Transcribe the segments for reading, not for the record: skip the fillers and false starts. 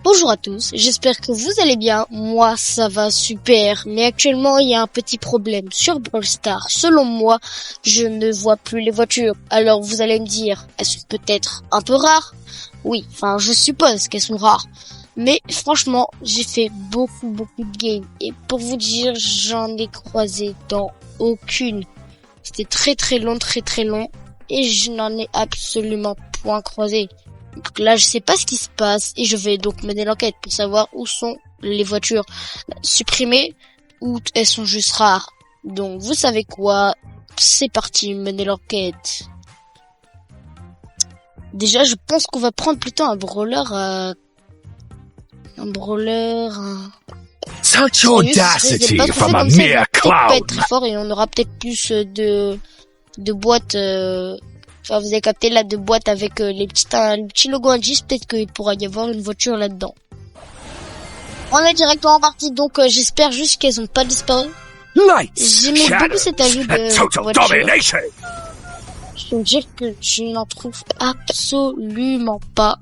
Bonjour à tous, j'espère que vous allez bien. Moi, ça va super. Mais actuellement, il y a un petit problème sur Brawl Stars. Selon moi, je ne vois plus les voitures. Alors, vous allez me dire, elles sont peut-être un peu rares? Oui, enfin, je suppose qu'elles sont rares. Mais franchement, j'ai fait beaucoup de games. Et pour vous dire, j'en ai croisé dans aucune. C'était très long. Et je n'en ai absolument point croisé. Donc là, je sais pas ce qui se passe et je vais donc mener l'enquête pour savoir où sont les voitures supprimées ou elles sont juste rares. Donc vous savez quoi, c'est parti, mener l'enquête. Déjà, je pense qu'on va prendre plutôt un brawler. Such audacity from a mere clown. Très fort et on aura peut-être plus de boîtes. Enfin, vous avez capté là de boîtes avec les petits logos indices. Peut-être qu'il pourra y avoir une voiture là-dedans. On est directement parti, donc j'espère juste qu'elles ont pas disparu. J'aimais beaucoup cet ajout de voiture. Je veux dire que je n'en trouve absolument pas.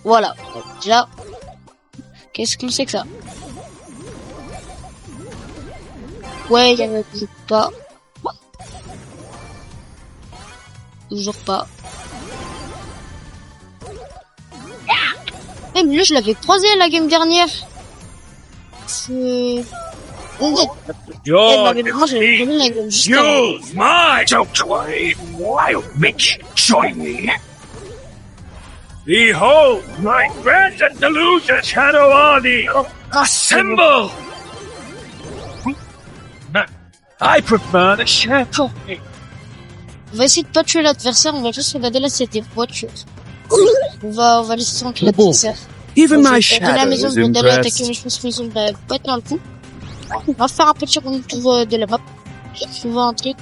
Voilà. Déjà, qu'est-ce qu'on sait que ça? Ouais, il y avait pas. Toujours pas. Même lui, je l'avais croisé la game dernière. C'est... Use my way, wild witch, join me. Behold, my grand and delusion shadow army, assemble! I prefer the shadow. On va essayer de pas tuer l'adversaire, on va juste regarder là s'il y a des voitures. On va laisser tranquille l'adversaire. Even my La maison shadow is d'aller attaquer, impressed. mais je pense que maison va pas être dans le coup. On va faire un petit retour de la map. Je vois un truc.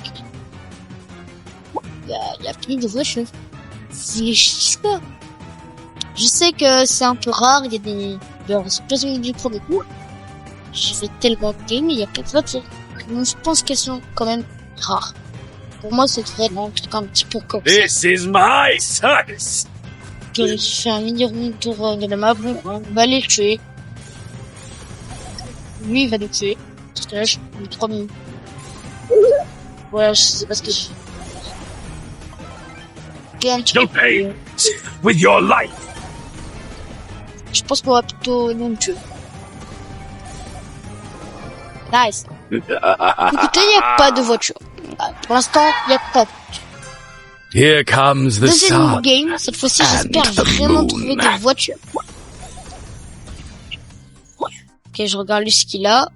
Il y a plus de voitures. C'est ça. Je sais que c'est un peu rare, il y a des explosions du premier coup. Je fais tellement de games, il y a 4 voitures. Donc je pense qu'elles sont quand même rares. Pour moi, c'est vraiment un truc un petit peu comme ça. This is my circus. Je fais un mini tour de la map. On va aller le tuer. Lui, il va le tuer. Parce que là, je suis 3 minutes. Ouais, je sais pas ce que je fais. You'll pay with your life. Je pense qu'on va plutôt nous le tuer. Nice. Écoutez, il n'y a pas de voiture. Pour l'instant, il n'y a pas de voiture. Here comes the Deuxième sun. game, cette fois-ci, j'espère vraiment trouver des voitures. Ok, je regarde lui ce qu'il a.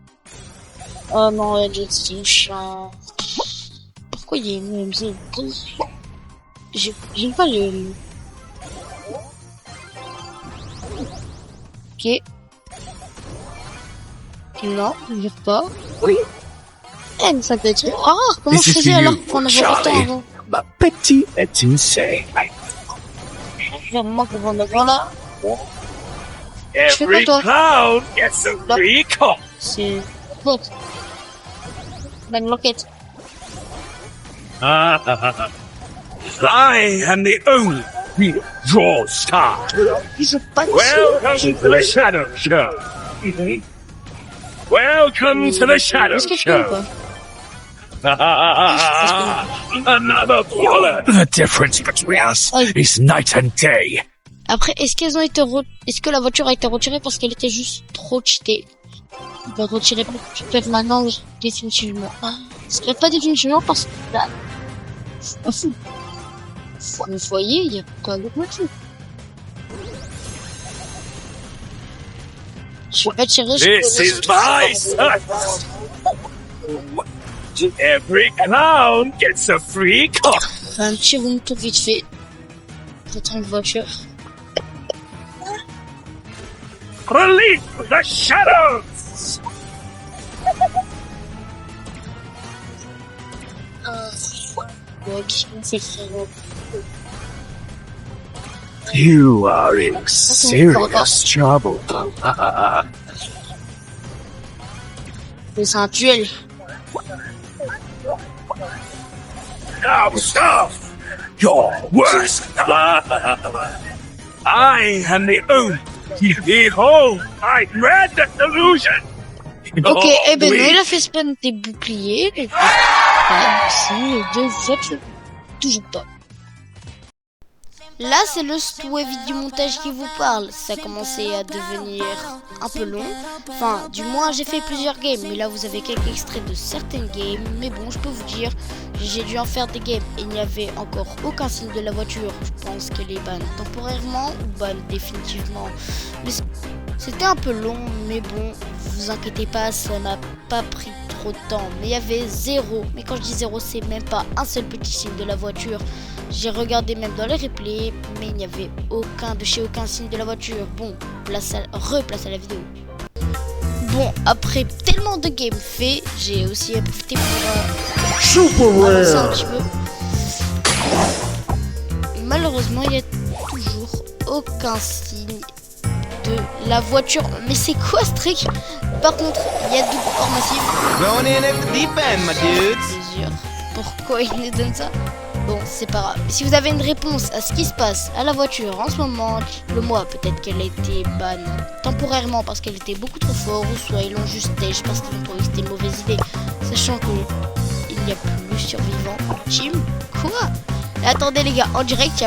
Oh non, il y a des chiens. Pourquoi il y a une musique? J'aime pas le... Ok. Non, il n'y a pas. Oui. Eh, mais ça peut être rare. Comment je faisais alors pour en avoir autant avant? Ma petite est insane. Vraiment pour en avoir là. Every clown gets a free call. C'est... Bon. Bang l'enquête. I am the only real draw star. Je pas Welcome to the Shadow Show. Welcome to the Shadow Est-ce que je peux ou Show. pas? Another bullet. The difference between us is night and day. Après, est-ce qu'elles ont été est-ce que la voiture a été retirée parce qu'elle était juste trop cheatée? On va retirer peut-être maintenant définitivement. C'est pas définitivement parce que là, c'est pas fou. Vous voyez, il y a pas de voiture. Je vais pas tirer. This is my circus. Every clown gets a free car. Un petit room tour vite fait. Peut-être une voiture. Release the shadows. You are in serious trouble. C'est un duel. Now stop! You're worse. I am the only. Behold, I read the illusion. Ok, eh ben non, oui. il a fait spawn des boucliers. Si, les deux voitures. Toujours pas. Là, c'est le Stouévi du montage qui vous parle. Ça a commencé à devenir un peu long. Enfin, du moins, j'ai fait plusieurs games. Mais là, vous avez quelques extraits de certaines games. Mais bon, je peux vous dire, j'ai dû en faire des games. Et il n'y avait encore aucun signe de la voiture. Je pense qu'elle est ban temporairement ou ban définitivement. Mais c'était un peu long. Mais bon, vous inquiétez pas, ça m'a pas pris trop de temps. Mais il y avait zéro. Mais quand je dis zéro, c'est même pas un seul petit signe de la voiture. J'ai regardé même dans les replays, mais il n'y avait aucun signe de la voiture. Bon, replace à la vidéo. Bon, après tellement de games faits, j'ai aussi profité pour avancer un petit peu. Malheureusement, il n'y a toujours aucun signe de la voiture. Mais c'est quoi ce truc? Par contre, il y a double corps massif. Going in at the deep end, my dudes. Bien sûr. Pourquoi il nous donne ça? Bon, c'est pas grave. Si vous avez une réponse à ce qui se passe à la voiture en ce moment, le mois, peut-être qu'elle a été ban temporairement parce qu'elle était beaucoup trop forte, ou soit ils l'ont juste tèche parce qu'ils ont trouvé que c'était une mauvaise idée, sachant que il n'y a plus survivant ultime. Quoi? Et attendez les gars, en direct,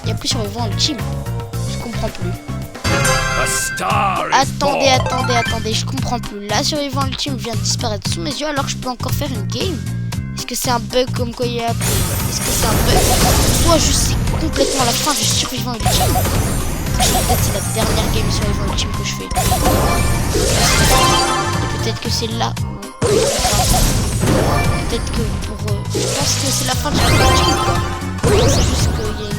il y a plus survivant ultime. Je comprends plus. A star is Attendez, je comprends plus. La survivant ultime vient de disparaître sous mes yeux alors que je peux encore faire une game. Est-ce que c'est un bug comme quoi il y a... Est-ce que c'est un bug? Soit juste c'est complètement la fin du survivant ultime. Peut-être c'est la dernière game survivant ultime que je fais. Et peut-être que c'est là. Peut-être que pour... je pense que c'est la fin du survivant ultime. C'est juste qu'il y a une...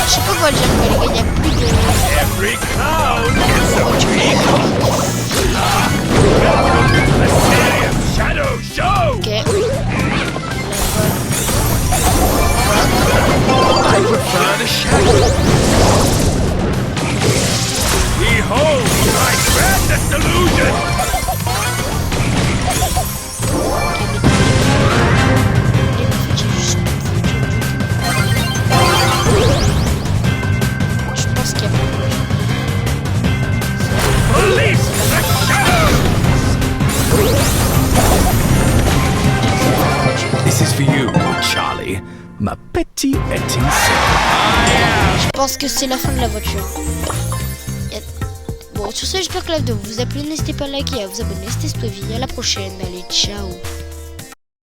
Je sais pas quoi dire, les gars, il n'y a plus de... every cloud gets a peek. A serious shadow show. Ok. I prefer the shadow. Behold, my grandest illusion. Je pense qu'il y a Release the shadow. This is for you, Charlie, ma petit étincelle. Je pense que c'est la fin de la voiture. Bon, sur ce, j'espère que la vidéo vous a plu. N'hésitez pas à liker, à vous abonner. C'était Stouévi. À la prochaine. Allez, ciao.